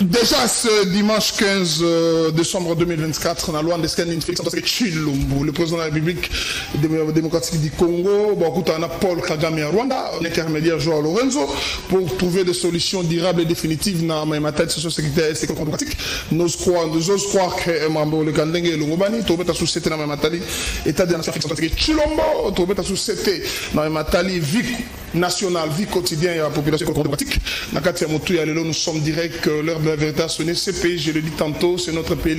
Déjà ce dimanche 15 décembre 2024, dans la loi de Félix Antoine Tshilombo, le président de la République démocratique du Congo, Paul Kagame à Rwanda, l'intermédiaire Joao Lorenzo, pour trouver des solutions durables et définitives dans la matériel socio-sécuritaire et démocratique. Nous osons croire que le Kandenge et le Ngobani, tout le société dans la matériel, État de la nation Félix Antoine Tshilombo, tout le société dans la matériel, vie nationale, vie quotidienne et la population démocratique. Nous sommes directs que l'heure de la vérité a sonné. Ce pays, je le dis tantôt, c'est notre pays.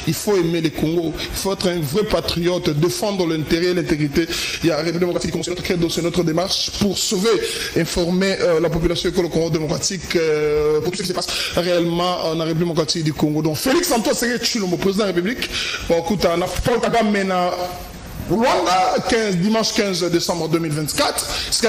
Il faut aimer le Congo. Il faut être un vrai patriote, défendre l'intérêt et l'intégrité. Il y a la République démocratique, c'est notre credo, c'est notre démarche pour sauver, informer la population du Congo démocratique pour tout ce qui se passe réellement dans la République démocratique du Congo. Donc Félix Antoine Tshilombo, président de la République, Paul Kagame Rwanda, dimanche 15 décembre 2024, si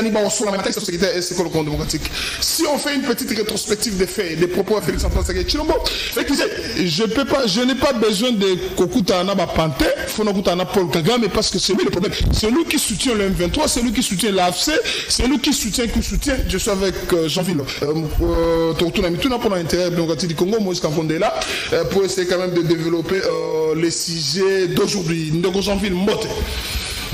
on fait une petite rétrospective des faits, des propos à Félix Antoine Tshilombo, je n'ai pas besoin de Kokutana Panté, Fonokutana Paul Kagame, parce que c'est lui le problème. C'est lui qui soutient le M23, c'est lui qui soutient l'AFC, c'est lui qui soutient. Je suis avec Jean-Ville. Pour l'intérêt démocratique du Congo, Moïse Kankonde est là, pour essayer quand même de développer les sujets d'aujourd'hui. Ndoko Jean-Ville, Mbote.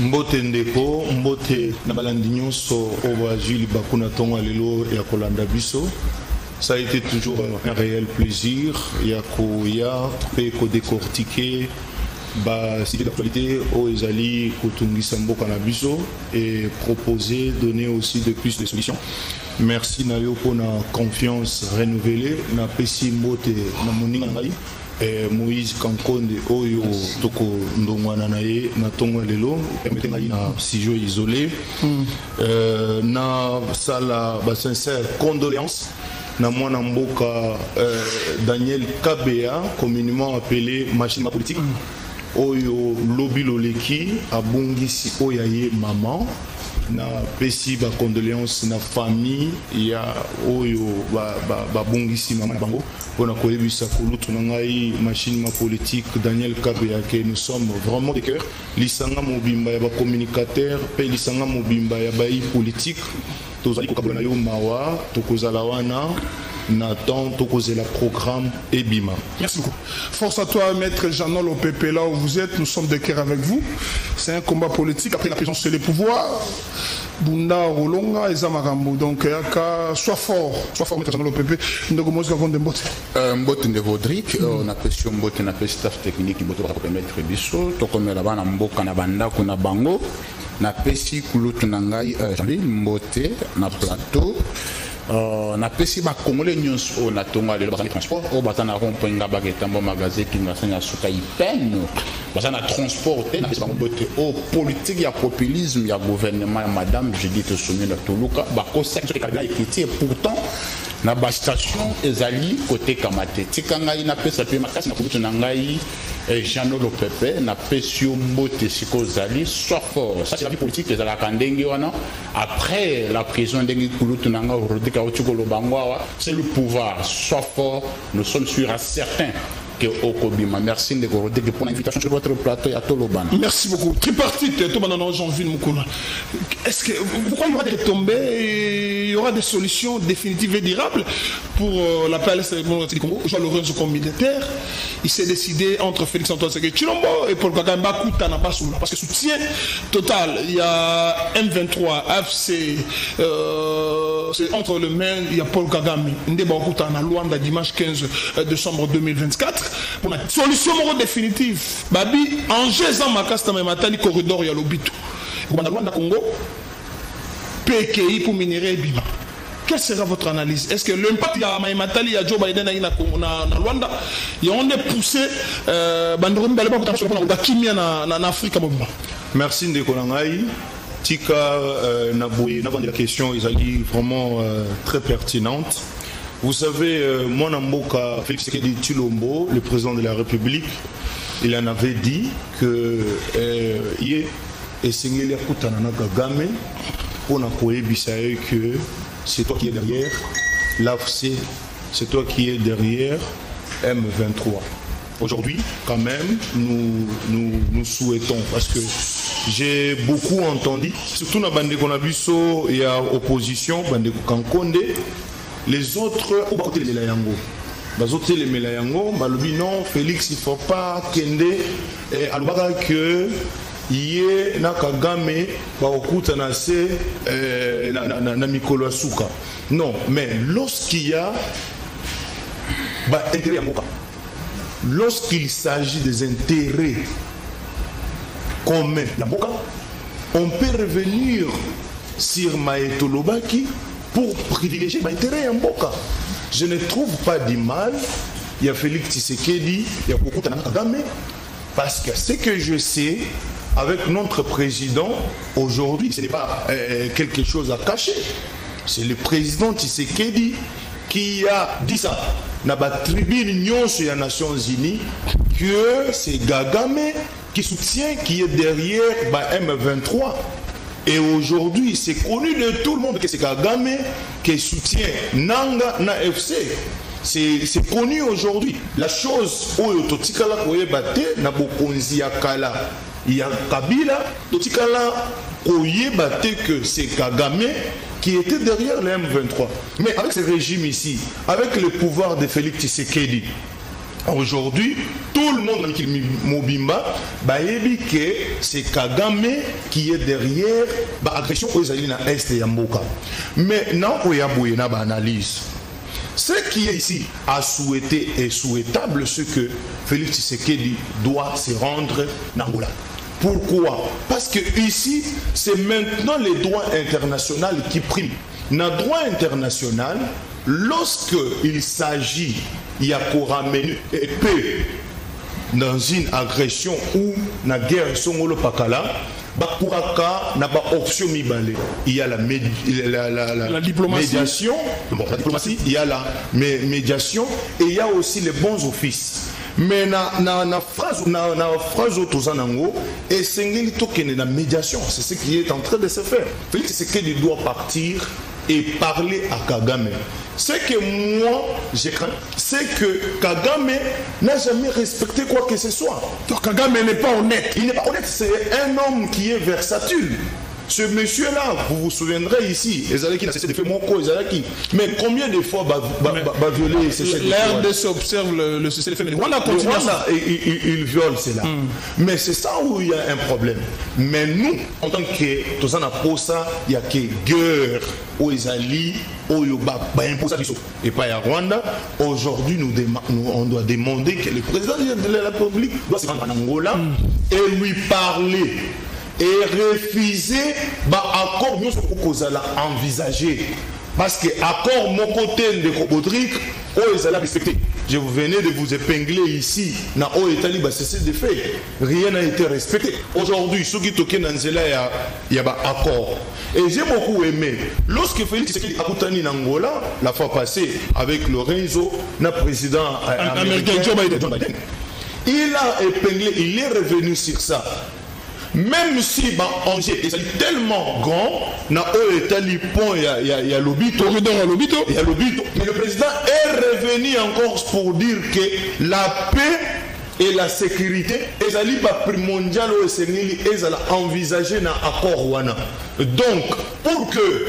Mbote ndeko, mbote na balandinyo so owa Jules Bakuna Tonga lelo ya kolanda biso. Ça a été toujours un réel plaisir. Ya ko décortiquer ba cité d'actualité au Ezali Kotungisa Mboka na biso et proposer, donner aussi de plus de solutions. Merci na yo pour la confiance renouvelée na pesi mbote na moninga ngai. Moïse Kankonde oyo toko ndongwana naye na tongo lelo permettez ngai na sijo isolé na sala ba sincère condoléances na mwana mboka Daniel Kabea, communément appelé machine politique oyo lobi loleki abungisi oyaye maman na pesi ba condoléances na famille ya oyo ba bungisi maman na bango pona koyebisa kulutu na ngai machine politique Daniel Kabea que nous sommes vraiment de cœur lisanga mobimba ya ba communicateur pe lisanga mobimba ya ba politique tozali kokabona yo mawa tokozala wana Nathan Tokozela programme Ebima. Merci beaucoup. Force à toi, maître Jean-Nol au PP, là où vous êtes, nous sommes de cœur avec vous. C'est un combat politique. Après la prison, c'est les pouvoirs. Bunda, Rolonga et Zamarambo. Donc, sois fort, maître Jean-Nol au PP. Nous avons de Mbote. Mbote de Vodric, on a pêché Mbote, on a pêché staff technique, qui va permettre Bissot. Tokom là-bas, on a Mboka, on a Banda, on a Bango. On a pêché Kouloutunangai, Mbote, on a plateau. Na pesi ba congolais nyonso na tonga le transport o batana rond-point ngaba ketambo magasin kinga sanya suka ipeno batana transporter na pesi ba bote o politique ya populisme ya gouvernement madame Judith Suminwa Tuluka ba conseil kaka ekiti et pourtant na ba station ezali côté Kamate tikanga ina pesa pe makasi na kubutu na ngai Jean-Nol Pepe na pesio mbote siko zali soit fort ça c'est la vie politique les ala kandenge wana après la prison ndenge kulutu na nga rodika otukolo bangwa c'est le pouvoir soit fort nous sommes sûrs à certains que Okobima. Merci de pour l'invitation sur votre plateau et à Toloban. Merci beaucoup. Tripartite, tout le monde Jean-Ville Moukoula. Est-ce que pourquoi il y aura des retombées, il y aura des solutions définitives et durables pour la PLS du Congo? Joao Lorenzo comme militaire, il s'est décidé entre Félix Antoine Tshilombo et Paul Kagame Bakutana Basula parce que soutien total. Il y a M23, AFC, c'est entre le main, il y a Paul Kagame. Ndeba Bakutana Luanda dimanche 15 décembre 2024. Pour la solution définitive, Babi, Angers en Makasta Matali corridor ya Lobito. Pour la Rwanda Congo, PKI pour minérer Bima. Quelle sera votre analyse? Est-ce que l'impact de la Matali à Joe Biden na Rwanda, il on est poussé Bandrum Baleba pour Kimia en Afrique? Merci Ndeko Nangai. Tika Naboui, la question est vraiment très pertinente. Vous savez, mon amboka Félix Tshilombo, le président de la République, il en avait dit que que c'est toi qui es derrière l'AFC, c'est toi qui es derrière M23. Aujourd'hui, quand même, nous souhaitons, parce que j'ai beaucoup entendu, surtout dans Bande Konabiso, il y a opposition, Bande Kankonde, les autres, au côté de la Yango. bazote le melayango balobi non Félix il faut pas kende alobaka que yé na Kagame baokuta na se na mikolo ya suka. Non, mais lorsqu'il y a intérêt à Moka, lorsqu'il s'agit des intérêts communs la Moka, on peut revenir sur Maëto Lobaki pour privilégier l'intérêt à Moka. Je ne trouve pas du mal. Il y a Félix Tshisekedi, il y a beaucoup de Kagame, parce que ce que je sais avec notre président aujourd'hui, ce n'est pas quelque chose à cacher. C'est le président Tshisekedi qui a dit ça dans la tribune des Nations Unies que c'est Kagame qui soutient, qui est derrière M23. Et aujourd'hui, c'est connu de tout le monde que c'est Kagame qui soutient Nanga na FC. C'est connu aujourd'hui. La chose où Totikala Koyebate na Bokonzi Yakala, il y a Kabila, Totikala Koyebate que c'est Kagame qui était derrière le M23. Mais avec ce régime ici, avec le pouvoir de Félix Tshisekedi, aujourd'hui, tout le monde qui Mobimba, que c'est Kagame qui est derrière l'agression aux alliés dans l'Est et Mboka. Mais non, il y a une analyse. Ce qui est ici à souhaiter et souhaitable, c'est que Félix Tshisekedi doit se rendre en Angola. Pourquoi? Parce que ici, c'est maintenant les droits internationaux qui priment. Dans le droit international, lorsqu'il s'agit, il y a qu'on ramène paix dans une agression ou dans la guerre Songolo Pakala, il y a la médiation, la diplomatie, il y a la médiation et il y a aussi les bons offices. Mais la phrase et c'est la médiation, c'est ce qui est en train de se faire. Félix Tshisekedi doit partir et parler à Kagame. Ce que moi j'ai craint, c'est que Kagame n'a jamais respecté quoi que ce soit. Donc Kagame n'est pas honnête. Il n'est pas honnête, c'est un homme qui est versatile. Ce monsieur-là, vous vous souviendrez ici, Ezalaki n'a cessé de faire mon co, Ezalaki. Mais combien de fois va violer ces chefs de la RDC observe le cessez-le-feu. Il viole cela. Mais c'est ça où il y a un problème. Mais nous, en tant que tous en Aposa, il y a que guerre où Ezali, où Yoba, et pas à Rwanda. Aujourd'hui, on doit demander que le président de la République doit se rendre en Angola et lui parler. Et refuser l'accord nous allons envisager. Parce que l'accord mon côté de Robodric, ils allaient respecter. Je vous venais de vous épingler ici, na Oetali cessé de faire. Rien n'a été respecté. Aujourd'hui, ceux qui toquent dans Zela, il y a un accord. Et j'ai beaucoup aimé. Lorsque Félix Tshisekedi a coutani en Angola, la fois passée, avec Lorenzo, le président américain Joe Biden, il a épinglé, il est revenu sur ça. Même si Angers est tellement grand, na Oetali pont il y a l'Obito, mais le président est revenu encore pour dire que la paix et la sécurité ezali ba primordial au Sénégal ezala envisager na accord wana. Donc pour que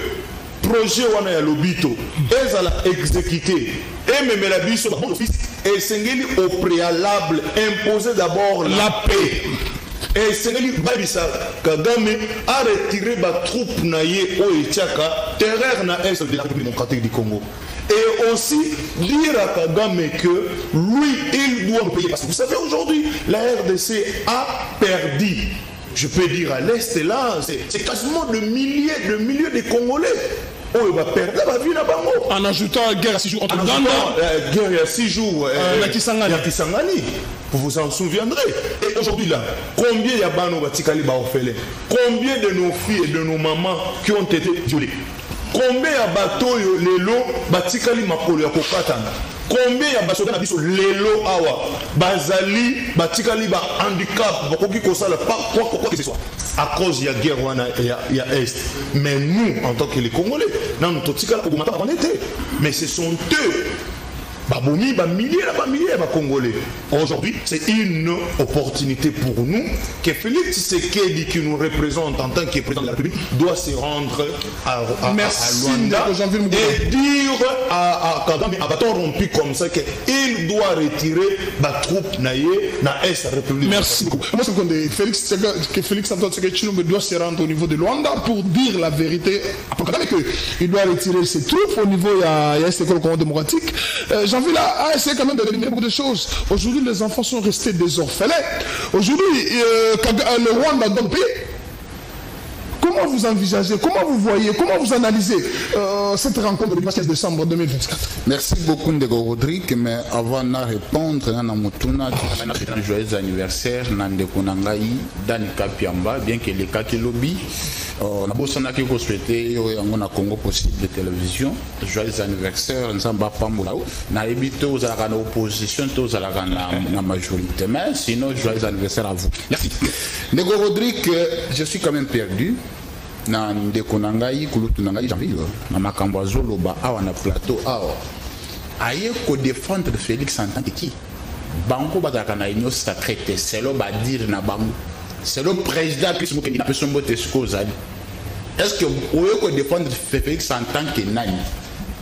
projet wana ya l'Obito ezala exécuté et même la biso ba office et Sénégal au préalable imposer d'abord la paix. Et Sénégal Babissa Kagame a retiré les troupes naïe au Etchaka, terreur na est de la République démocratique du Congo. Et aussi dire à Kagame que lui, il doit payer. Parce que vous savez, aujourd'hui, la RDC a perdu. Je peux dire à l'Est, là, c'est quasiment de milliers de Congolais. Oh, il va perdre la vie là-bas. En ajoutant la guerre à 6 jours entre Uganda. Guerre à 6 jours. Kisangani. Vous vous en souviendrez. Et aujourd'hui là, combien y a Bano Batikali Baofele? Combien de nos filles et de nos mamans qui ont été violées? Combien y a bateau Lelo Batikali Makolo Kokatana? Combien y a basoda biso Lelo Awa Bazali Batikali ba handicap Bakoki Kosala pas quoi que ce soit. À cause il y a guerre il y a Est. Mais nous, en tant que les Congolais, nous Totikala Kogumata on était. Mais ce sont eux. Milliers de Congolais. Aujourd'hui, c'est une opportunité pour nous que Félix Tshisekedi, qui nous représente en tant que président de la République, doit se rendre à Luanda et dire à Kagame, à bâton rompu comme ça, qu'il République doit retirer la troupe na Est République. Merci beaucoup. Moi, c'est que Félix Antoine Tshisekedi Tshilombo doit se rendre au niveau de Luanda pour dire la vérité. Il doit retirer ses troupes au niveau de l'Est Congo démocratique. J'ai envie là, essayer quand même de donner beaucoup de choses. Aujourd'hui, les enfants sont restés des orphelins. Aujourd'hui, le Rwanda dans le pays. Comment vous envisagez, comment vous voyez, comment vous analysez cette rencontre du 15 décembre 2024? Merci beaucoup Ndeko Rodrigue, mais avant de répondre, joyeux anniversaire Ndeko Nangai, Dan Kapiamba, bien que les cas qui lobby, on a besoin de souhaiter on a Congo possible de télévision, joyeux anniversaire Nzamba Pamboulao, na évité aux arana opposition, tous à la majorité, mais sinon joyeux anniversaire à vous. Merci. Ndeko Rodrigue, je suis quand même perdu. Na ndeko nangai kulutu nangai janvier na makambo azoloba awa na plateau awa aye ko défendre Félix en tant que qui banko bazaka na union sacrée c'est le ba dire na bango c'est le président qui se na personne bote excuse est-ce que oye ko défendre Félix en tant que nani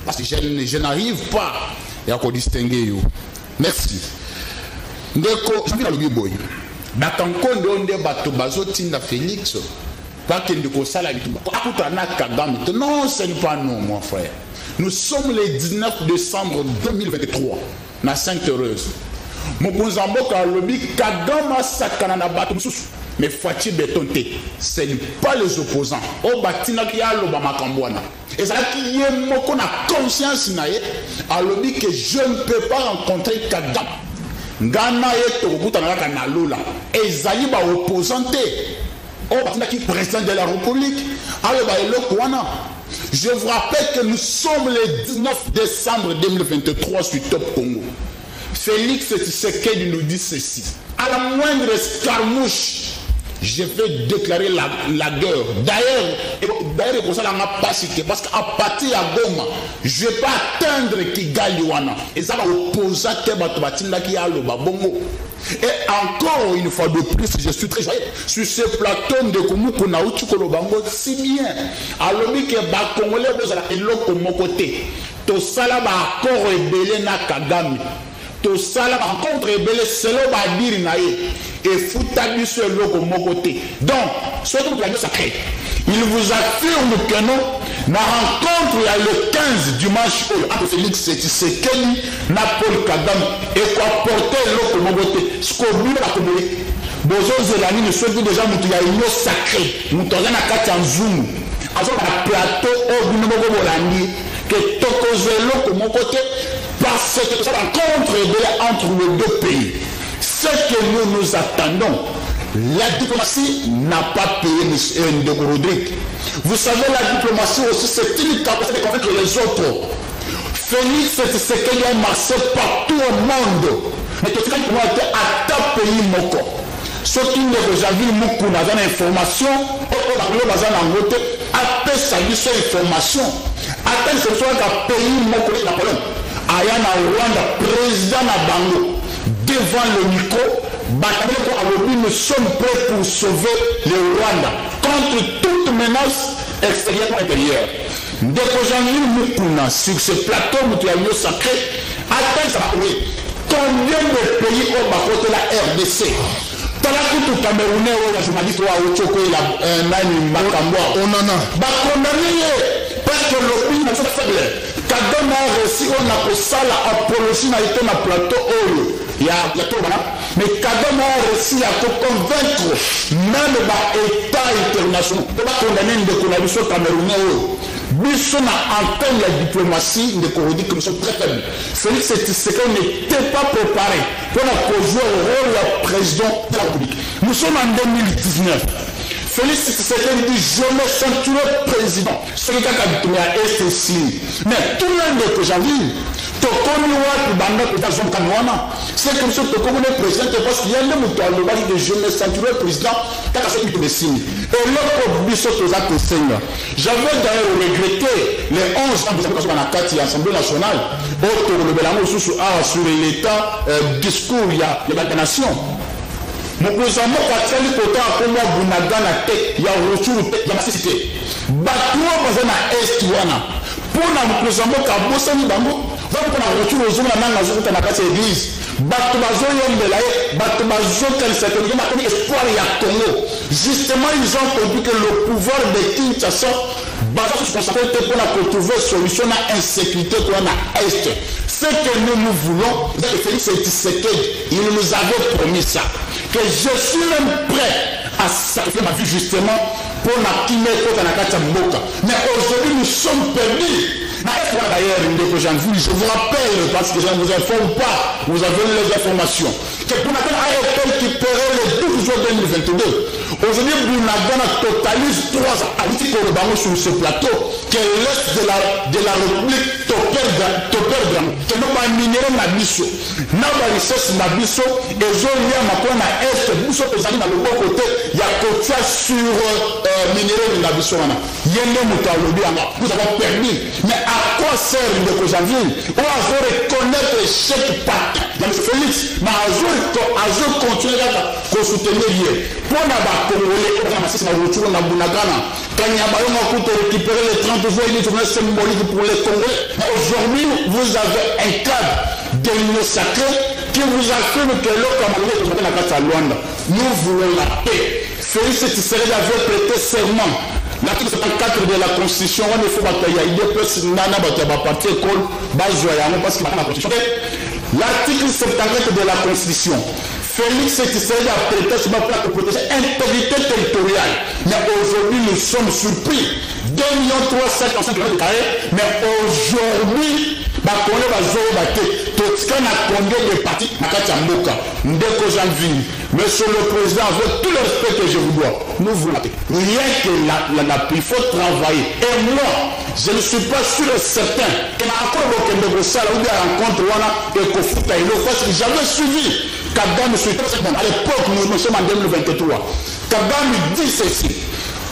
parce que je n'arrive pas à ko distinguer yo merci ndeko janvier lobi boy na kankondo nde bato bazotinda Félix. Pas qu'il ne consale non, ce n'est pas nous, mon frère. Nous sommes le 19 décembre 2023, na Sainte-Heureuse. Mon bon zambo a lobby Kagama Sakanana Batumsus, mais faut-il bétonter? Ce n'est pas les opposants. Au Batina qui a l'Obama Kambouana. Et ça qui est mon qu'on a conscience a lobby que je ne peux pas rencontrer Kagama. Ngana et Tokutanaka Kanalola. Et Zaïba opposanté. Oh, qui est président de la République. Je vous rappelle que nous sommes le 19 décembre 2023 sur Top Congo. Félix Tshisekedi nous dit ceci. À la moindre escarmouche, je vais déclarer la guerre. D'ailleurs, pour ça, on n'a pas cité. Parce qu'à partir de Goma, je ne vais pas atteindre Kigali. Et ça va opposer à Tebatoubatinda qui a le Babongo. Et encore une fois de plus, je suis très joyeux sur ce plateau de Koumou Naouti Kolobango, si bien. Alors, que les Congolais sont de mon côté. Tout ça là, accord rebelle na Kagame. Tout ça là, rencontre rebelle, c'est là va dire naïe. Et foutabu sur le mon côté. Donc, surtout pour la guerre sacrée. Il vous affirme que non, la rencontre il y a le 15 dimanche entre Félix Tshisekedi, Paul Kagame et quoi porter l'autre côté. Ce qu'on veut la communauté. Bozo Zelani ne souhaite déjà qu'il y a une eau sacrée. Nous avons un cas en zoom. Alors, le plateau au Binobo Bolandi, que Tokozelo comme mon côté, parce que cette rencontre est entre les deux pays. Ce que nous attendons. La diplomatie n'a pas payé de Rodrigue. Vous savez, la diplomatie aussi, c'est une capacité de convaincre les autres. Félix Tshisekedi a marché partout au monde. Mais tout ce qui a été à ta pays, mon corps. Ce qui n'est que j'ai vu beaucoup dans l'information, après ça, il y a une information. Après, ce soit un pays, mon collègue Napoléon. Ayana Rwanda, président Nabango, devant le micro. Nous sommes prêts pour sauver le Rwanda contre toute menace extérieure ou intérieure. Dès que j'en ai sur ce plateau, nous avons sacré, attends ça, combien de pays ont battu la RDC? Talakutu Camerounais, je m'ai dit, toi, on en a. Parce que le pays n'est pas faible. Kagame a réussi, on a fait ça, la apologie n'a été dans le plateau. Il y a tout là. Mais Kagame a réussi à convaincre même l'État international. On va condamner une déclaration camerounaise. Nous en termes de diplomatie, de corrodie que nous sommes très faibles. Félix Tshisekedi n'était pas préparé pour jouer le rôle de président de la République. Nous sommes en 2019. Félix Tshisekedi dit je me sens toujours président. Ce qui est à SSI. Mais tout le monde que j'ai vu, c'est comme ça que le président parce qu'il y a le mouton de je me sens toujours président. Et l'autre j'avais d'ailleurs regretté les 11 ans de l'Assemblée nationale sur l'état discours il y a la nation. Mon président Katali Kota a comme Bunaga na tête, il y a retour il y a cité. Batou bazana est wana. Pour na président Kabosani bango, donc on a retour aux hommes dans la église bato bazoyombela ye bato bazokanisa que il y a espoir ya Congo. Justement ils ont compris que le pouvoir de Kinshasa baza se concentrer pour la trouver solution à insécurité pour la est. Ce que nous voulons, c'est que Félix Tshisekedi, il nous avait promis ça, que je suis même prêt à sacrifier ma vie justement pour la Kiméko Tanakata Mboka. Mais aujourd'hui nous sommes perdus. D'ailleurs, je vous rappelle, parce que je ne vous informe pas, vous avez les informations, que Bunagana a été récupéré le 12 juin 2022. Aujourd'hui, Bunagana totalise 3 ans à l'Itikorobango sur ce plateau, que l'Est de la République Toperdam, que nous avons minéré Nabiso, nous avons richesse Nabiso, et nous avons à Est, nous sommes dans le bon côté, il y a côté sur minéré Nabiso. Nous avons permis. Mais à quoi sert le Cojaville? On va reconnaître chaque parti. Donc Félix, mais à continuer à soutenir hier. Pour les Congolais, on a retour dans Bunagana. Quand il y a récupérer les 30 jours, il est symbolique pour les Congolais. Aujourd'hui, vous avez un cadre de nos sacrés qui vous affirme que l'autre Camerounais est à Luanda. Nous voulons la paix. Félix Tshisekedi avait prêté serment. L'article 74 de la Constitution, on ne faut pas qu'il y ait deux personnes qui ont parti école, parce que la Constitution. L'article 74 de la Constitution, Félix Tshisekedi a prêté serment pour protéger l'intégrité territoriale. Mais aujourd'hui, nous sommes surpris. 2 355 km², mais aujourd'hui, Bakone Bazo Bate, Totskan a combien de partis Makatamboka, Ndeko Janville, Monsieur le Président, avec tout le respect que je vous dois, nous voulons rien que il faut travailler. Et moi, je ne suis pas sûr et certain qu'il y a encore aucun négociation ou bien rencontre et Kofuta et l'eau, parce que j'avais suivi Kagame sur à l'époque, nous sommes en 2023. Kagame dit ceci.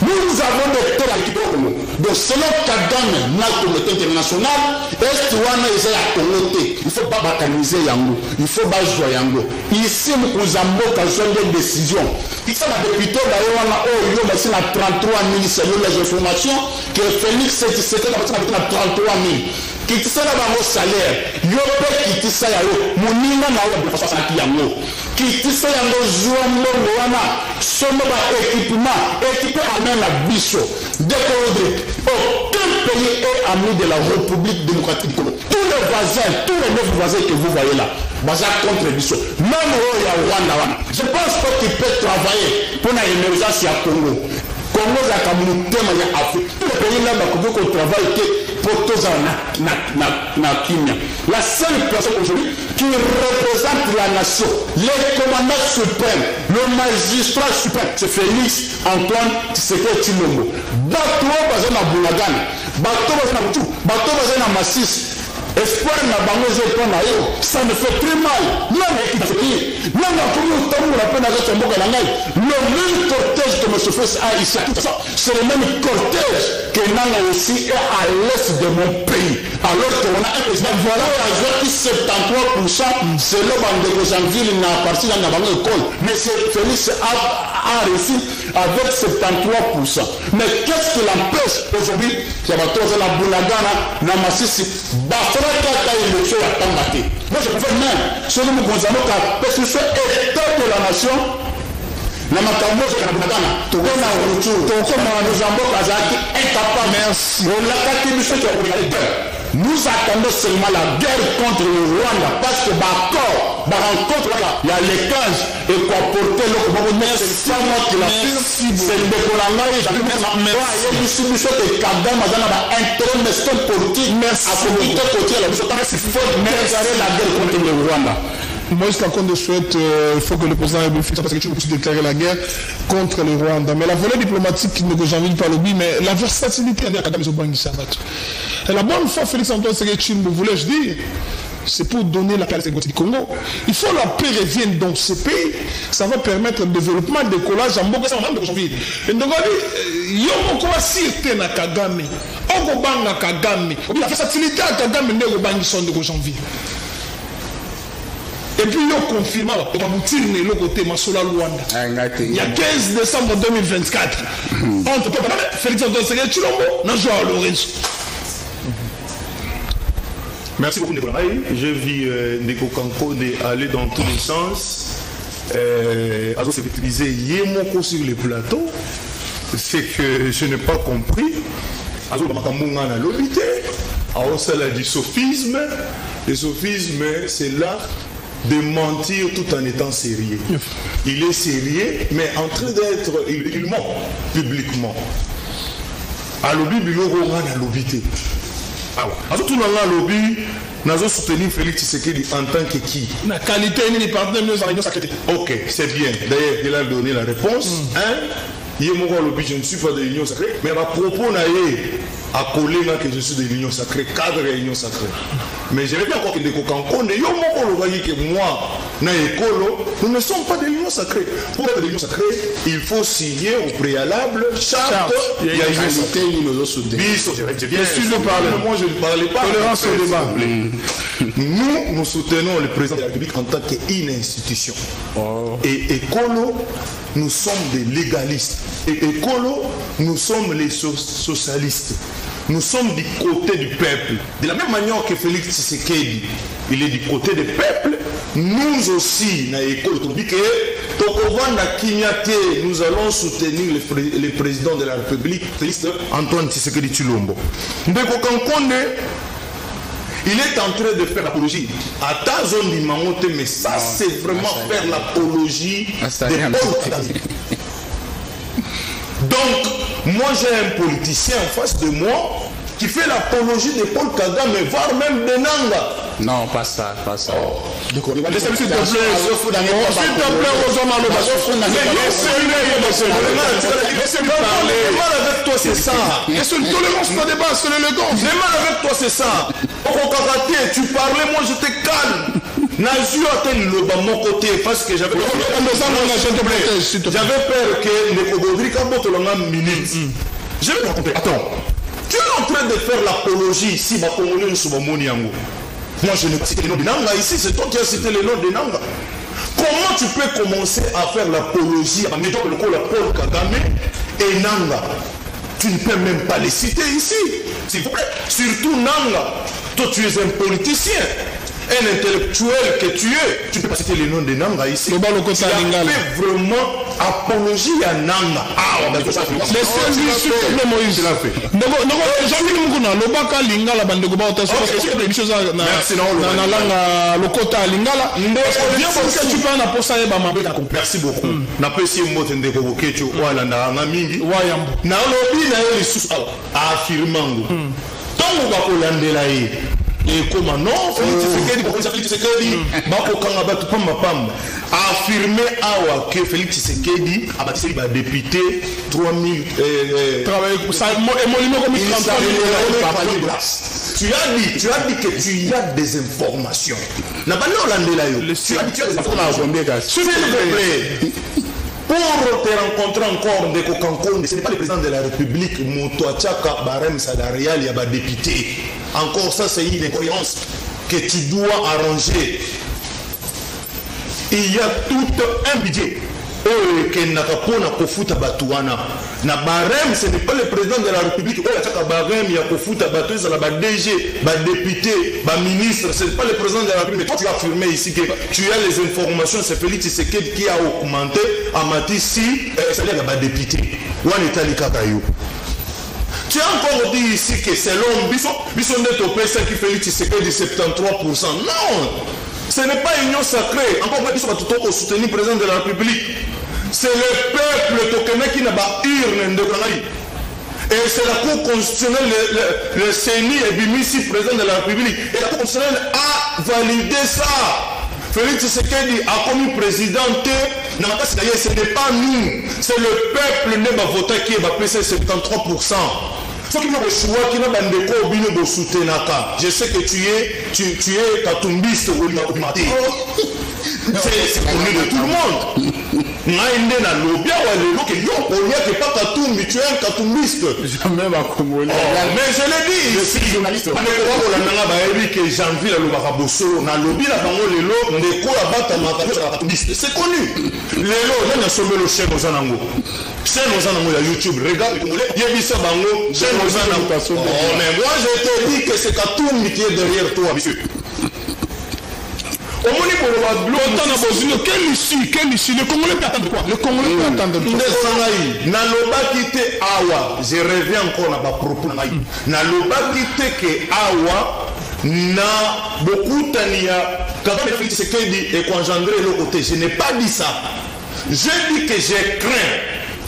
Nous avons des terres à Congo. Donc, selon Kagame, notre communauté internationale, il faut pas bacaniser Yango. Il faut pas jouer Yango. Ici, nous avons des décisions. Ici, la députée, d'ailleurs, on a 33 000, c'est les informations que Félix Tshisekedi a 33 000. Qui tisse la salaire, yope qui tisse ya yo, moninga na yo de façon yango. Qui tisse yango jouambo wana, somo ba équipé amène la biso. Décodé, aucun pays est ami de la République démocratique du Congo. Tous les voisins, tous les 9 voisins que vous voyez là, basés contre biso. Même au Rwanda wana. Je pense pas qu'il peut travailler pour l'émergence à Congo. Congo est la communauté en Afrique. Tous les pays là, qu'on travaille pour tous na Kenya. La seule personne aujourd'hui qui représente la nation, le commandant suprême, le magistrat suprême, c'est Félix Antoine Tshisekedi Tshilombo. Bato basé na Bunagana, bato basé na Butu, bato basé na Masisi. Espoir na bango zepona yo, ça me fait très mal. Non mais qui non comme nous la peine avec Mboka Nangai. Le même cortège que M. Félix a ici, c'est le même cortège que Nanga aussi est à l'est de mon pays. Alors qu'on a un président, voilà, il y a 73%, c'est le bande de Janville n'a parti dans la banque école. Mais Félix a réussi avec 73%. Mais qu'est-ce qui l'empêche aujourd'hui? Il y a la Bunagana, Namasisi, Bafra. Moi je préfère même, si nous considérons parce que c'est l'état de la nation, la matambo c'est la Bunagana, tout le monde a un retour, nous avons incapable, merci. On l'a fait que qui a regardé guerre. Nous attendons seulement la guerre contre le Rwanda parce que d'accord, rencontre il y a les 15 et quoi porter le merci, c'est pas moi qui l'a fait, c'est le décollement et j'avais même il y a distribution de Kagame dans l'intérêt de politique, merci à communauté côté la mission, il faut déclarer la guerre contre le Rwanda. Moïse Kakonde souhaite, il faut que le président République parce que tu peux déclarer la guerre contre le Rwanda. Mais la volée diplomatique ne j'ai envie de parler, mais la versatilité de Kagame et la bonne foi, Félix Antoine Tshisekedi, voulais-je dire, c'est pour donner la paix à la du Congo. Il faut la paix revienne dans ce pays. Ça va permettre le développement de collage en Boga, de janvier. Et donc, il y a encore si na Kagame. On va banga Kagame. La versatilité à Kagame ne va pas son de janvier. Et puis, il y a confirmé, il y a le côté Masola Luanda. Il y a 15 décembre 2024. Entre Félix Antoine Tshisekedi Tshilombo, Najwa Lorenzo. Merci beaucoup, Nicolas. J'ai vu Ndeko Kankone aller dans tous les sens. Alors, c'est utilisé Yemoko sur les plateaux. C'est que je n'ai pas compris. Alors, Makamunga n'a l'obité. Alors, ça a du sophisme. Le sophisme, c'est l'art de mentir tout en étant sérieux. Il est sérieux, mais en train d'être, il ment publiquement. Alors, il a l'obité. Alors, tout le monde a l'obité. Nous avons soutenu Félix Tshisekedi en tant que qui? La qualité des partenaires de l'Union sacrée. Ok, c'est bien. D'ailleurs, il a donné la réponse. Je ne suis pas de l'Union sacrée, mais à propos, à coller que je suis de l'Union sacrée, cadre de l'Union sacrée. Mais je vais bien encore que des Kokankone, moi, nous ne sommes pas de l'Union sacrée. Pour être de l'Union sacrée, il faut signer au préalable charte. Il y a une unité, nous soutenons. Moi, je ne parlais pas. Tolérance au débat. Nous soutenons le président de la République en tant qu'une institution. Et Écolo, nous sommes des légalistes. Et Écolo, nous sommes les socialistes. Nous sommes du côté du peuple. De la même manière que Félix Tshisekedi, il est du côté du peuple, nous aussi, nous allons soutenir le président de la République, Félix Antoine Tshisekedi Tshilombo. Ndeko Kankone, il est en train de faire l'apologie. À ta zone d'Imamote, mais ça, c'est vraiment faire l'apologie de Paul Kagame. Donc, moi j'ai un politicien en face de moi qui fait l'apologie de Paul Kagame, voire même de Nanga. Non, pas ça, pas ça. S'il te plaît, s'il te plaît, laissez-moi parler. Le mal avec toi, c'est ça. C'est une tolérance, pas débat, c'est l'élégance. Le mal avec toi, c'est ça. Au karaté, tu parlais, moi je te calme. Nazio a le mon côté parce que j'avais peur que les Kogodri Kaboto l'ont minute. Je vais te raconter. Attends. Tu es en train de faire l'apologie ici, ma Congolais sous mon Moniango. Moi je n'ai pas cité le nom de Nanga ici, c'est toi qui as cité le nom de Nanga. Comment tu peux commencer à faire l'apologie à mettre le col à Paul Kagame et Nanga? Tu ne peux même pas les citer ici. S'il vous plaît. Surtout Nanga. Toi tu es un politicien. Un intellectuel que tu es, tu peux pas citer le nom de Nanga ici. Tu as fait vraiment apologie à Nanga. Laissez-lui s'il te plaît, Moïse. Tu l'as fait. Jean-Michel Moukouna, le baka lingala bandeko ba otasi des choses na langa lokota lingala. Bien parce que tu peux en apposer ba mabeka. Merci beaucoup. Na pesi mbote ndeko bokecho wala na mingi. Wayambo. Na lobi na yo lisusu affirmango. Tango ba kolandela ye. Et comment non, Félix Tshisekedi, a affirmé que Félix Tshisekedi a bâti des députés 3000 Tu as dit que tu as des informations. Tu as dit des informations. S'il vous plaît. Pour te rencontrer encore de Kokankone, ce n'est pas le président de la République, Moutouachaka, Barem Salarial, il y a des députés. Encore ça, c'est une incohérence que tu dois arranger. Il y a tout un budget. Na Barem, ce n'est pas le président de la République. Barem, il y a Kofuta Batou, ça la DG, député, ministre, ce n'est pas le président de la République. Mais toi, tu as affirmé ici que tu as les informations, c'est Félix Tshisekedi qui a augmenté à Matissi, c'est-à-dire député. Tu as encore dit ici que selon Bisson de Topé, c'est qui Félix Tshisekedi 73%. Non! Ce n'est pas union sacrée. Encore plus, ils sont soutenir le président de la République. C'est le peuple tokenais qui n'a pas urne de Ganaï. Et c'est la Cour constitutionnelle, le CENI et Bimissi, président de la République. Et la Cour constitutionnelle a validé ça. Félix Tshisekedi a commis président. Ce n'est pas nous. C'est le peuple qui va voter qui va passer 73%. Je sais que tu es katumbiste ou C'est connu de tout le monde. Naïndé na lobia ou le que yon konya que pas Katumbi, tu es un katumbiste. Jamais ma Congolais. Mais je l'ai dit. Je suis journaliste. On est quoi la nanga ba ebi que janvier la lobaka bosolo na lobi la bango lelo ndeko ya bata makabisa katumbiste. C'est connu. Lelo na sombe le chef aux anango. C'est nos anango ya YouTube. Regarde yebisa bango, c'est nos anango. Mais moi je te dis que c'est Katumbi qui est derrière toi, monsieur. Quelle issue? Le Congolais peut attendre quoi? Le Congolais peut attendre quoi? Je reviens encore à ma propos. Naloba kite ke awa na beaucoup tania Kagame Félix Tshisekedi et qu'engendrer le côté. Je n'ai pas dit ça. Je dis que j'ai craint.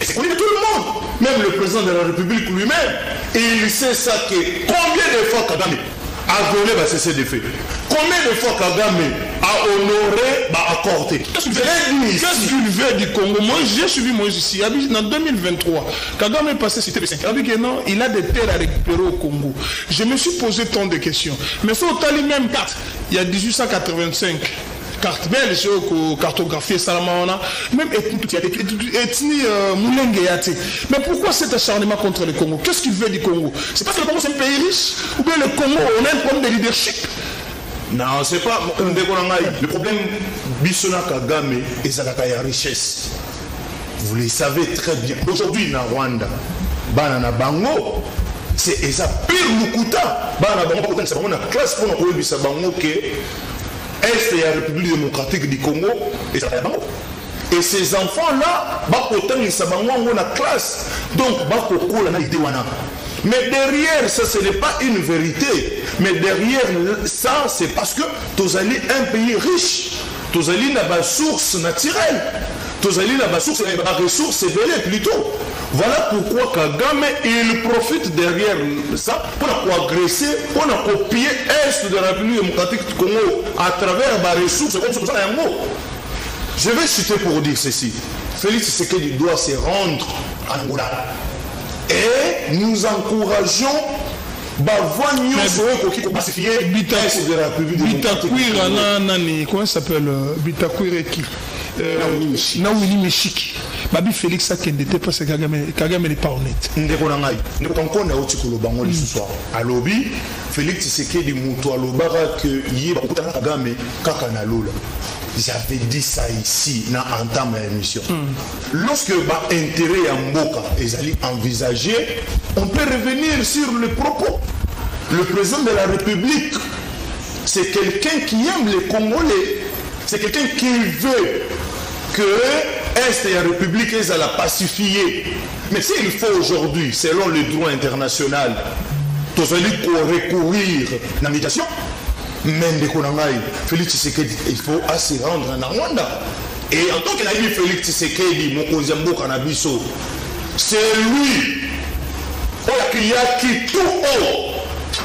Et c'est connu de tout le monde. Même le président de la République lui-même, il sait ça que combien de fois Kagame a violé cesser de fait. Combien de fois Kagame a honoré, accordé. Qu'est-ce qu'il veut du Congo? Moi, j'ai suivi Moïse ici. En 2023, Kagame est passé cité de 5. Il a des terres à récupérer au Congo. Je me suis posé tant de questions. Mais ça, au Tali même 4, il y a 1885. Carte belge, cartographie, Salamana, même ethnie Moulenge Yate. Mais pourquoi cet acharnement contre le Congo? Qu'est-ce qu'il veut du Congo? C'est parce que le Congo c'est un pays riche? Ou bien le Congo, on a un problème de leadership? Non, c'est pas. Le problème, Bissona Kagame et Zalakaya richesse. Vous le savez très bien. Aujourd'hui, na Rwanda, Banana Bango, c'est Eza pire Lukuta. Banana Bango, c'est une classe pour nous dire Bango que Est et la République démocratique du Congo et Zalakaya Bango. Et ces enfants-là, ils sont dans la classe. Donc, mais derrière ça, ce n'est pas une vérité. Mais derrière ça, c'est parce que Tozali est un pays riche. Tozali n'a pas de source naturelle. Tozali n'a pas de source, la ressource évelée plutôt. Voilà pourquoi Kagame, il profite derrière ça pour agresser, pour copier l'Est de la République démocratique du Congo à travers les ressources. Je vais citer pour dire ceci. Félix Tshisekedi doit se rendre à Angola. Et nous encourageons comment ça s'appelle Bitakwireki Naouli Meshiki. Babi Félix Akendete parce que Kagame n'est pas honnête. Alobi Félix Tshisekedi Moutou Alobara que Yeba Kagame Kakanalola. J'avais dit ça ici, dans entame l'émission. Lorsque intérêt à Mboka est envisagé, on peut revenir sur le propos. Le président de la République, c'est quelqu'un qui aime les Congolais. C'est quelqu'un qui veut que l'Est et la République aient à la pacifier. Mais s'il faut aujourd'hui, selon le droit international, tous recourir à la médiation, Félix Tshisekedi, il faut se rendre en Rwanda. Et en tant que Félix Tshisekedi, c'est lui qui a quitté tout haut.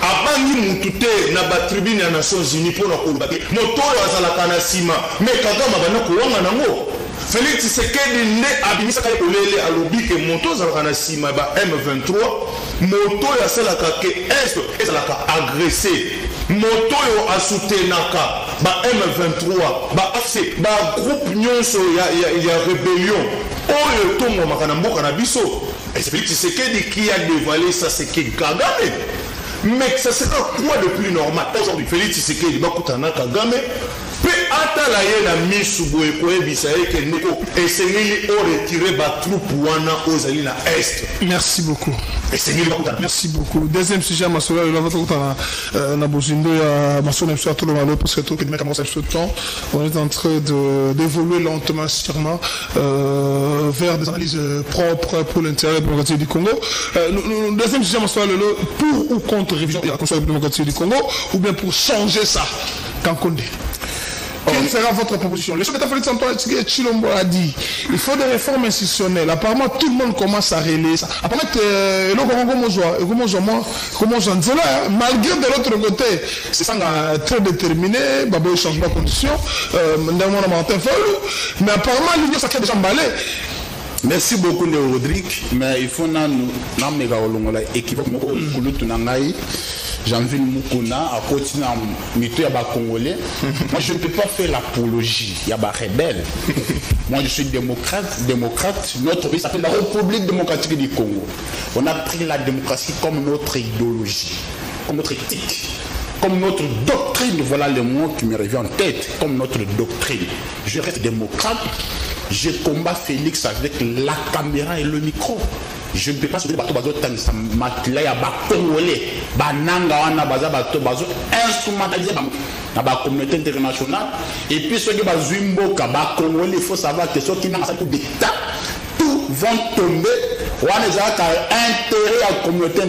Avant de tout na ba tribune des Nations Unies pour la combattre. Moto azalaka na sima, mais Kagame bana kuwanga nango. Félix Tshisekedi ne abimisa ka olele alobi ke moto azalaka na sima ba M23, moto ya salaka ke est ezalaka agressé. Moto yo asutenaka ba M23 ba AFC ba groupe nyonso ya rébellion oyo tongo makana mboka na biso. Et c'est Félix Tshisekedi qui a dévoilé ça, c'est que Kagame. Mais ça sera quoi de plus normal? Aujourd'hui, Félix Tshisekedi Bakutana Kagame peut atalayer la mise sous Boekoe Bisaye que Neko et Sénili ont retiré ba troupe wana aux alliés à Est. Merci beaucoup. Merci beaucoup. Deuxième sujet, Massola, na bozindo ya Massola Mso Atolo Malo parce que tout qui met commencer ce temps, on est en train d'évoluer lentement sûrement vers des analyses propres pour l'intérêt démocratique du Congo. Deuxième sujet, Massola Lolo, pour ou contre révision de la Constitution démocratique du Congo ou bien pour changer ça, Kankonde. Quelle sera votre proposition? Le chef d'État Félix Antoine Tshilombo a dit il faut des réformes institutionnelles. Apparemment, tout le monde commence à relayer ça. Apparemment, malgré de l'autre côté, c'est ça très déterminé, Babo changement de conditions, mais apparemment, l'Union sacrée déjà emballé. Merci beaucoup, Rodrigue. Mais il faut que nous équivoque Jean-Ville Moukouna, à continuer à mito ya ba Congolais. Moi, je ne peux pas faire l'apologie. Il y a ba rebelle. Moi, je suis démocrate. Notre pays s'appelle la République démocratique du Congo. On a pris la démocratie comme notre idéologie, comme notre éthique, comme notre doctrine. Voilà le mot qui me revient en tête, comme notre doctrine. Je reste démocrate. Je combats Félix avec la caméra et le micro. Je ne peux pas soutenir bateau bazo tangisa matila ya ba Congolais ba nanga wana baza bato bazo instrumentaliser na ba communauté internationale et puis ceux qui bazui mboka ba Congolais, il faut savoir que ceux qui n'ont pas d'état tout vont tomber wana za ka intérêt à la communauté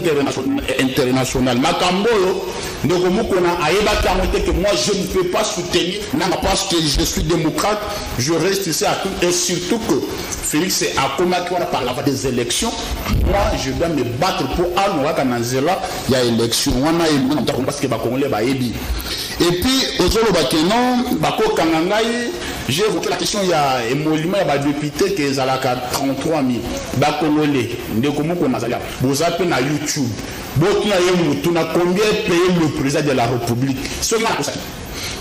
internationale makambolo ndoko mukona ayeba kamote que moi je ne peux pas soutenir parce que je suis démocrate, je reste ici à tout et surtout que Félix est à combattre par la voie des élections. Moi, je dois me battre pour Alnoa Kanazela. Il y a élection. Parce que Congolais va aider. Et puis, aux autres Bakeno, Bako Kangangaï, j'ai évoqué la question. Il y a un monument, il y a des députés qui sont à 33 000. Bakongolais, vous appelez à YouTube. Combien est payé le président de la République?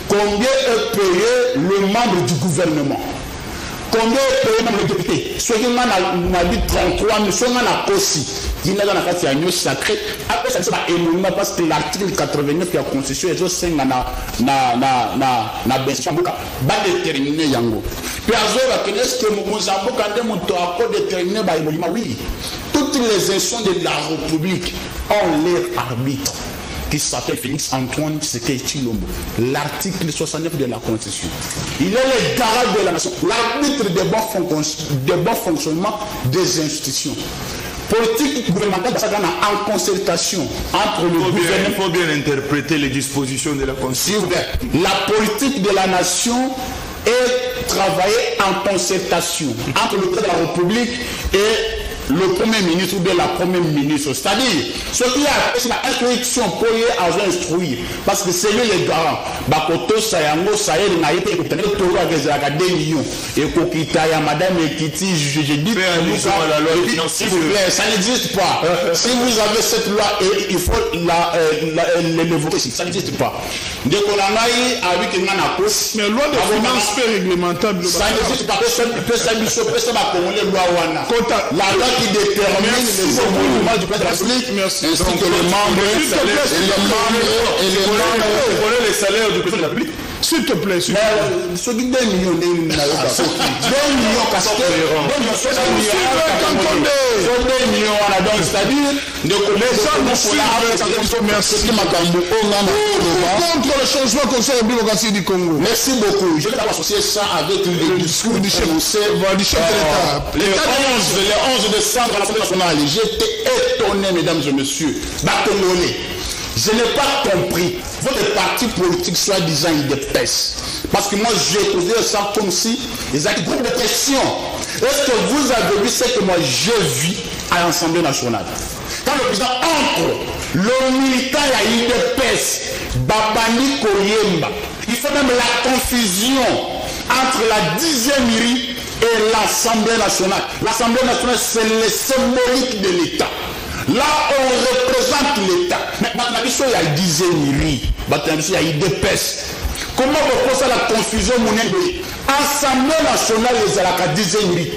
Combien est payé le membre du gouvernement? Combien est payé même le député? Ceux qui ont dit 33 000, ceux qui ont aussi. Il y a un agneau sacré. Après, ça c'est énorme parce que l'article 89 de la Constitution est aussi na Bensambuka. Va déterminer Yango. Puis est-ce que Mozambique a déterminé oui. Toutes les institutions de la République ont leur arbitre qui s'appelle Félix Antoine Tshisekedi Tshilombo. L'article 69 de la Constitution. Il est le garant de la nation, l'arbitre des bons fonctionnements des institutions. Politique gouvernementale en concertation entre le gouvernement. Il faut bien interpréter les dispositions de la Constitution. La politique de la nation est travaillée en concertation entre le président de la République et le premier ministre ou bien la première ministre. C'est-à-dire, ce qui a l'instruction pour y instruire, parce que c'est lui le garant. Bakoto Sayango, Sayel, Naïpe, et Toro à 2 millions. Et Kokita, Madame Ekiti, je dis, s'il vous plaît, ça n'existe pas. Si vous avez cette loi, il faut l'évoquer ici. Ça n'existe pas. Dès qu'on a avec une manapos, mais loi de finances fait réglementable. Ça n'existe pas. La loi qui détermine les évolutions du président de la République, ainsi que les membres les salaires du président de la République. S'il te plaît, s'il te plaît. Ce qui 2 millions, 2 millions, c'est-à-dire, contre le changement conseil de démocratie du Congo. Merci beaucoup. Je vais associer ça avec le discours du chef de l'État. Le 11 décembre à l'Assemblée nationale, j'étais étonné, mesdames et messieurs. Je n'ai pas compris votre parti politique soi-disant IDPS. Parce que moi j'ai posé ça comme si ils avaient beaucoup de pression. Est-ce que vous avez vu ce que moi j'ai vu à l'Assemblée nationale? Quand le président entre, le militant à IDPS, Babani Koyemba, il fait même la confusion entre la 10e RI et l'Assemblée nationale. L'Assemblée nationale, c'est le symbolique de l'État. Là, on représente l'État. Mais maintenant, il y a 10e RI, il y a IDPS. Comment vous posez la confusion? L'Assemblée nationale, les a la 10e RI.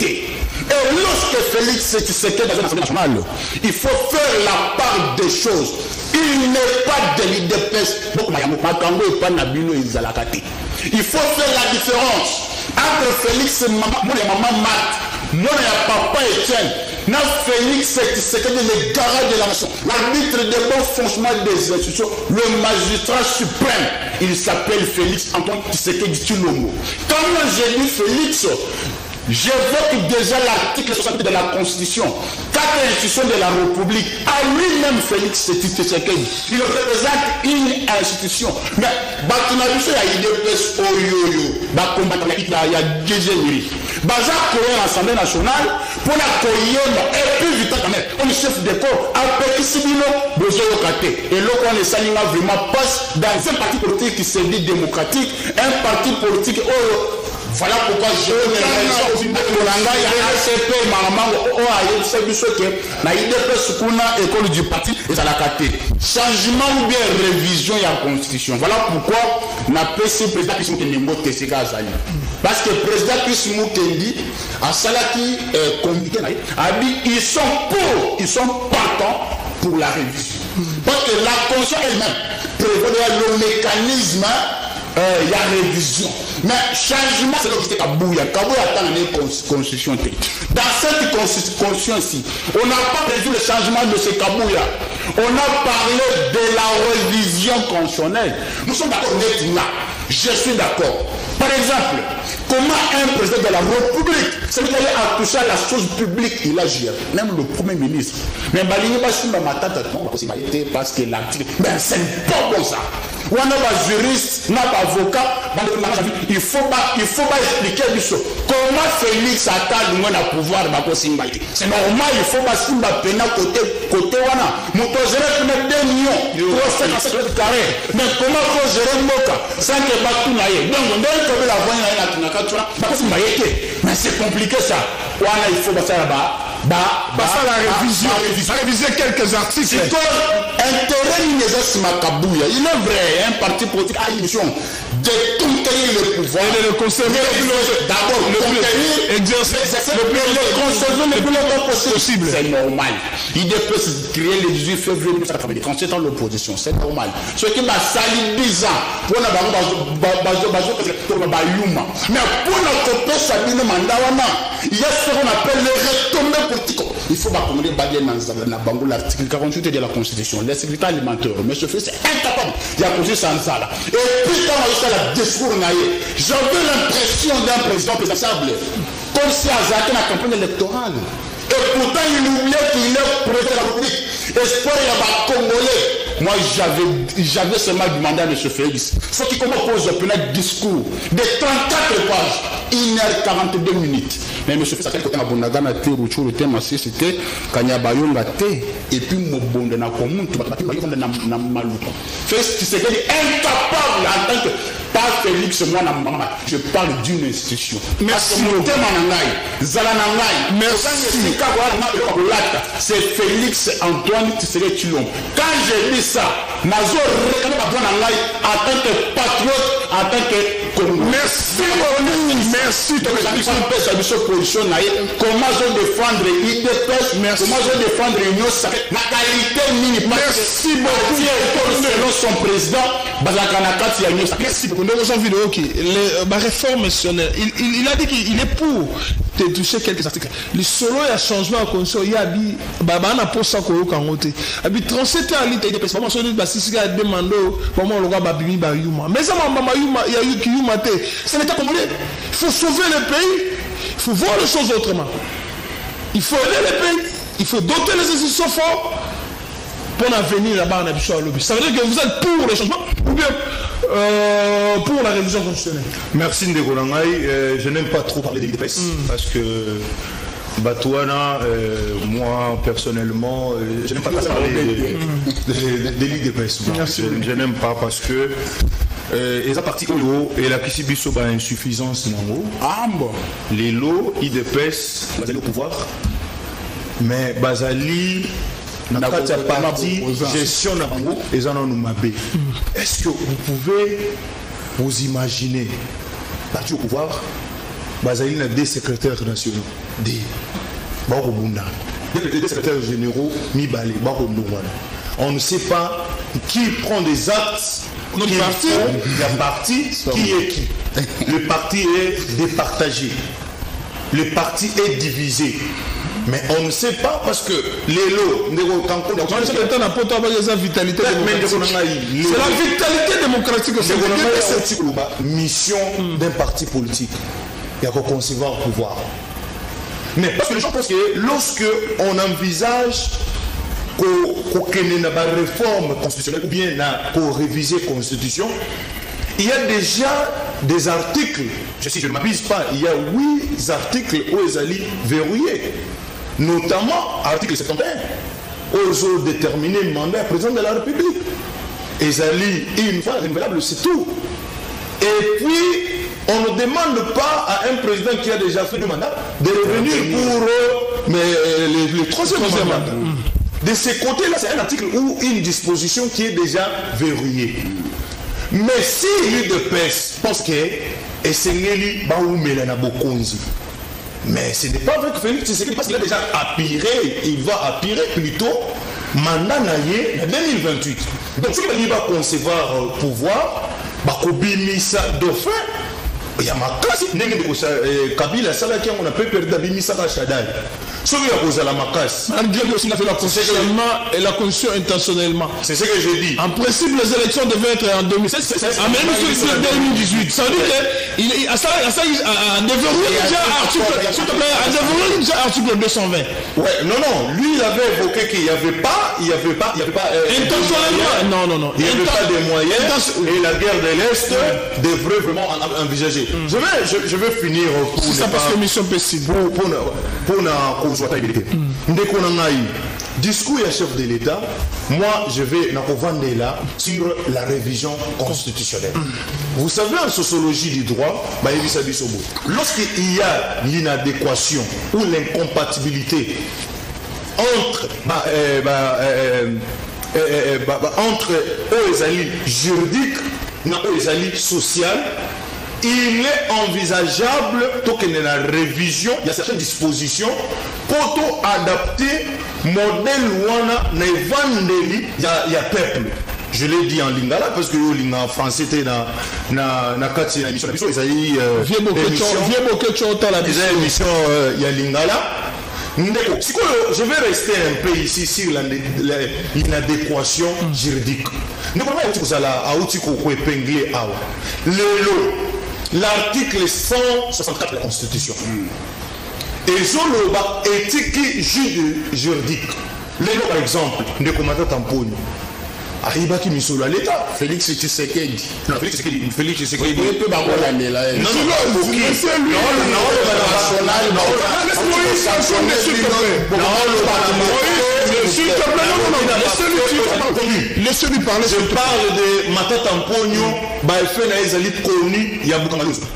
Et lorsque Félix Tshisekedi dans l'Assemblée nationale, il faut faire la part des choses. Il n'est pas de l'IDPS. Il faut faire la différence entre Félix et maman Marthe, moi et papa Etienne, n'a Félix Tshisekedi le garant de la nation, l'arbitre des bons fonctionnements des institutions, le magistrat suprême. Il s'appelle Félix Antoine Tshisekedi Tshilombo. Quand j'ai lu Félix, j'évoque déjà l'article 68 de la Constitution. 4 institutions de la République. À lui-même, Félix Tshisekedi, il représente une institution. Mais, il y a IDPS, il y a Djezemiri. Baza Korea l'Assemblée nationale, pour la Koyema, et puis vite quand même, on est chef de corps, après Sibino, Bozo Kate. Et là, on est salinga vraiment passe dans un parti politique qui se dit démocratique, un parti politique Voilà pourquoi je il y a RCP, école du parti et ça l'a capté. Changement ou bien révision de la constitution. Voilà pourquoi on appelle ce président Chris Mukendi Teseka Azali. Parce que le président Chris Mukendi a Salaki communiqué, a dit ils sont partants pour la révision. Parce que la constitution elle-même prévoit le mécanisme. Il y a révision. Mais changement, c'est l'objectif Kabouya. Kabouya a une constitution. Dans cette constitution-ci, on n'a pas prévu le changement de ce Kabouya. On a parlé de la révision constitutionnelle. Nous sommes d'accord là. Je suis d'accord. Par exemple, comment un président de la République, celui qui a touché à la chose publique, il agit. Même le Premier ministre. Mais parce que l'article, mais c'est pas bon ça. On a pas juriste, on n'a pas avocat, il faut pas expliquer comment Félix Attal nous a pouvoir de c'est normal, il faut pas simba pena côté wana. Moto gérer 2 millions pour 55 mètres carrés. Mais comment faut gérer Moka sans que Batou naïe. Donc on doit trouver la voie naïe. Mais c'est compliqué ça. Wana il faut passer là-bas. Réviser quelques articles. C'est quoi intérêt Makabouya. Il est vrai, un parti politique a une mission de conquérir le pouvoir et de le conserver. D'abord, le conserver le plus longtemps possible. C'est normal. Il peut se créer le 18 février 1990 quand c'est dans l'opposition. C'est normal. Ce qui m'a sali 10 ans pour la Bayuma. Mais pour la copie Sabine Mandawana, il y a ce qu'on appelle les retombées politiques. Il faut pas commander Badien dans l'article 48 de la Constitution. Les sécurité alimentaire. Mais ce fait, c'est incapable. Il y a posé sans ça là. Et puis quand on a la discours, j'avais l'impression d'un président présidentiable. Comme si Azaki la campagne électorale. Et pourtant, il oubliait qu'il est président de la République. Espoir, il y a des Congolais. Moi, j'avais seulement demandé à M. Félix. Ce qui pose un discours de 34 pages, 1h42 minutes. Mais M. Félix, c'était quand Bonagana te Ruchu, le thème assez, c'était Kanyabayonga te, et puis Mobonde na Komuntu, na Maluka. Félix, tu sais qu'il est incapable en tant que. Pas Félix, moi, je parle d'une institution. Merci. C'est Félix Antoine Tshisekedi Tshilombo. Quand j'ai dit ça, en tant que patriote, en tant que merci. Comment je défendre l'IDPS, comment je défendre l'Union sacrée, la qualité minimale. Merci beaucoup. Selon son président, merci beaucoup. Nous avons vu la réforme nationale. Il a dit qu'il est pour te toucher quelques articles. Le solo et le changement de condition, il y a dit, on a posé ça comme côté. Il y a 37 ans à l'IDPS. Comment on a demandé comment on a babimi bayuma. Mais ça il y a eu qui yuma. C'est l'État congolais. Il faut sauver le pays. Il faut voir les choses autrement. Il faut aider le pays. Il faut doter les institutions fortes pour venir là-bas en habitude à lobby. Ça veut dire que vous êtes pour les changements ou bien pour la révision constitutionnelle. Merci Ndeko Nangai. Je n'aime pas trop parler des l'IDPS parce que Batouana, moi personnellement, je n'aime pas parler des l'IDPS. Je n'aime pas parce que les partis Olo et la Kisibiso a insuffisance nango. Les lots IDPS basés au pouvoir, mais Bazali n'a pas de parti gestion nango et en nous mabé. Est-ce que vous pouvez vous imaginer parti au pouvoir, Bazali n'a des secrétaires nationaux, des Barobunda, des secrétaires généraux Mibale, Barobunda. On ne sait pas qui prend des actes. Notre parti, il y a parti qui est qui. Le parti est départagé. Le parti est divisé. Mais on ne sait pas parce que les lots, c'est la vitalité démocratique. C'est la mission d'un parti politique. Il y a qu'à concevoir le pouvoir. Mais parce que les gens pensent que lorsque on envisage qu'on ait une réforme constitutionnelle ou bien qu'on révise la constitution, il y a déjà des articles, si je ne m'abuse pas, il y a 8 articles où ils allaient verrouiller, notamment article 71, où ils ont déterminé le mandat du président de la République. Ils allaient une fois renouvelable, c'est tout. Et puis, On ne demande pas à un président qui a déjà fait le mandat de revenir pour le troisième mandat. De ce côté-là, c'est un article ou une disposition qui est déjà verrouillée. Mais si l'UDPS pense que Essengeli Baoumela na Bokonzi, mais ce n'est pas vrai que Félix Tshisekedi, parce qu'il a déjà appiré, il va appirer plutôt mandat naïe en 2028. Donc si il va concevoir pouvoir, Bakobimisa dauphin, il y a ma classe, Kabila Salaki, on a peu perdu d'Abimisa Rachadal. Malgré qu'il a fait la constitution et la constitution intentionnellement. C'est ce que je dis. En principe, les élections devaient être en 2016. En 2018. Ça veut dire qu'il a déverrouillé déjà article 220. Ouais, non. Lui, il avait évoqué qu'il n'y avait pas. Intentionnellement. Non. Il n'y avait pas de moyens. Et la guerre de l'Est devrait vraiment envisager. Je vais finir pour. C'est ça parce que mission pessimiste. Pour discours et chef de l'État, moi je vais vendre là sur la révision constitutionnelle. Vous savez, en sociologie du droit, lorsqu'il y a l'inadéquation ou l'incompatibilité entre Oezali juridique et Oezali social, il est envisageable, tant qu'il y a la révision, il y a certaines dispositions pour adapter modèle ouana nevandeli, il y a peuple. Je l'ai dit en lingala parce que en français c'était na kati na émission vieux bokecho ta la émission il y a lingala. Je vais rester un peu ici sur l'inadéquation juridique. Nous l'article 164 de la Constitution. Et Zoloba éthique juridique. Par exemple, de combattant Tamponi. Arriba qui misolo à l'État. Félix Tshisekedi. Non, Félix Tshisekedi. Il peut pas voir la mêlée. Non, laissez-lui parler. Je parle de Matata Mpogno, Baïfé na Ezali Koni, Yabouka Malouza.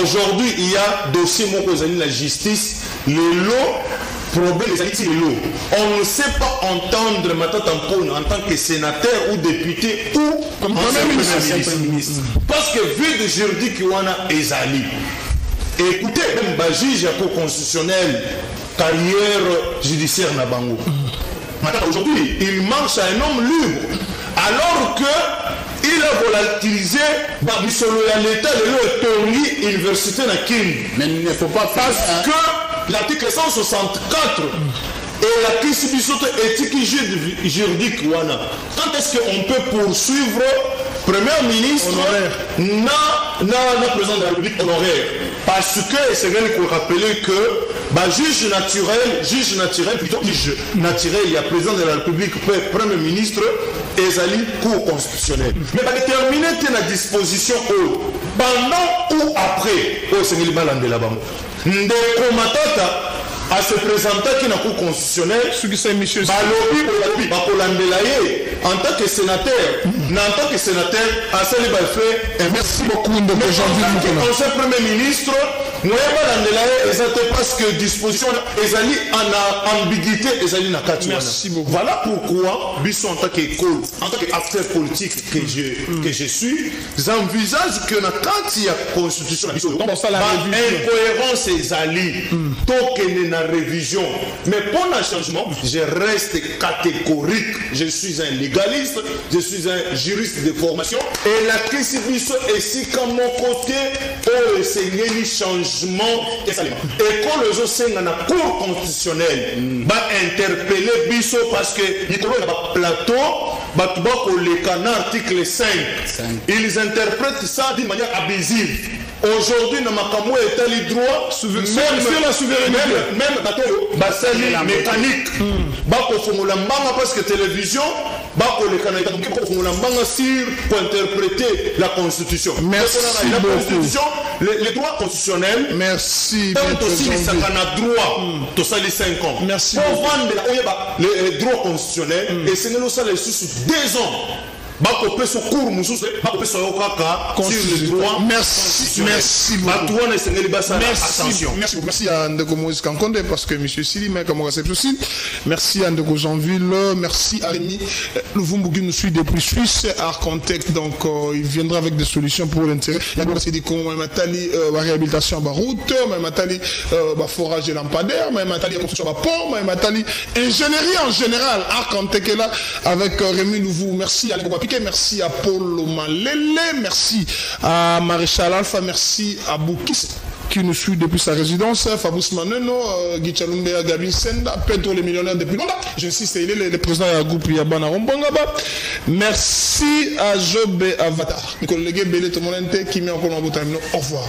Aujourd'hui, il y a dossier Moko Ezali la justice, le lot, problème des actifs de l'eau. On ne sait pas entendre Matata Mpogno en tant que sénateur ou député ou comme même ministre. Parce que vu de juridique Kiwana Ezali, écoutez, même Bajuge constitutionnel, carrière judiciaire Nabango. Aujourd'hui, il marche à un homme libre. Alors qu'il a volatilisé à l'État de l'université de King. Mais il ne faut pas faire parce que l'article 164 et la question éthique juridique, quand est-ce qu'on peut poursuivre Premier ministre président de la République honoraire? Parce que c'est vrai qu'il faut rappeler que juge naturel, il y a président de la République, Premier ministre, Ezali, Cour constitutionnelle. Mais va déterminer la disposition pendant ou après, c'est le balan de la banque. Ndeko Matata à se présenter qui n'a Cour constitutionnelle, en tant que sénateur, à Sali Balfé, merci beaucoup de conseil Premier ministre, parce que disposition Ezali en ambiguïté, Ezali na kati. Merci beaucoup. Voilà pourquoi, en tant qu'école, en tant qu'acteur politique que je suis, j'envisage que na kati ya constitution, incohérence Ezali, tant que na révision. Mais pour le changement, je reste catégorique. Je suis un légaliste, je suis un juriste de formation. Et la question est ici, comme mon côté, pour essayer le changement. Et quand les gens dans la Cour constitutionnelle, va interpeller Bisso parce que Nicolas a plateau, article 5. Ils interprètent ça d'une manière abusive. Aujourd'hui, dans Makamou est le droit, même la souveraineté, même la mécanique, parce que télévision, pour interpréter la Constitution. Merci la Constitution, les droits constitutionnels. Merci. Aussi les droits, tout ça les 5 ans. Merci. Pour vendre les droits constitutionnels, et c'est nous ça les sous 2 ans. bakopé ce cours mususu bakopé so yokaka sur le droit. Merci beaucoup. Merci à Ndeko Moïse Kankonde parce que monsieur Sili mais comme réception aussi. Merci à Ndeko Jeanville, merci à Rémi Louvumbu qui nous suit depuis Suisse, Arcontec, donc il viendra avec des solutions pour l'intérêt. Il y a des matali réhabilitation à route, matali forage et lampadaire, matali construction à pont, matali ingénierie en général. Arcontec est là avec Rémi Louvou. Merci à Ndeko Piquet, merci à Paul Malele, merci à Maréchal Alpha, merci à Boukis qui nous suit depuis sa résidence, Fabrice Maneno, Gichalumbe Gabi Senda, Pedro le millionnaire depuis longtemps. J'insiste, il est le président du groupe Yabana Rombongaba. Merci à Job Avatar, mes collègues Belé Tomonente qui met encore en bout. Au revoir.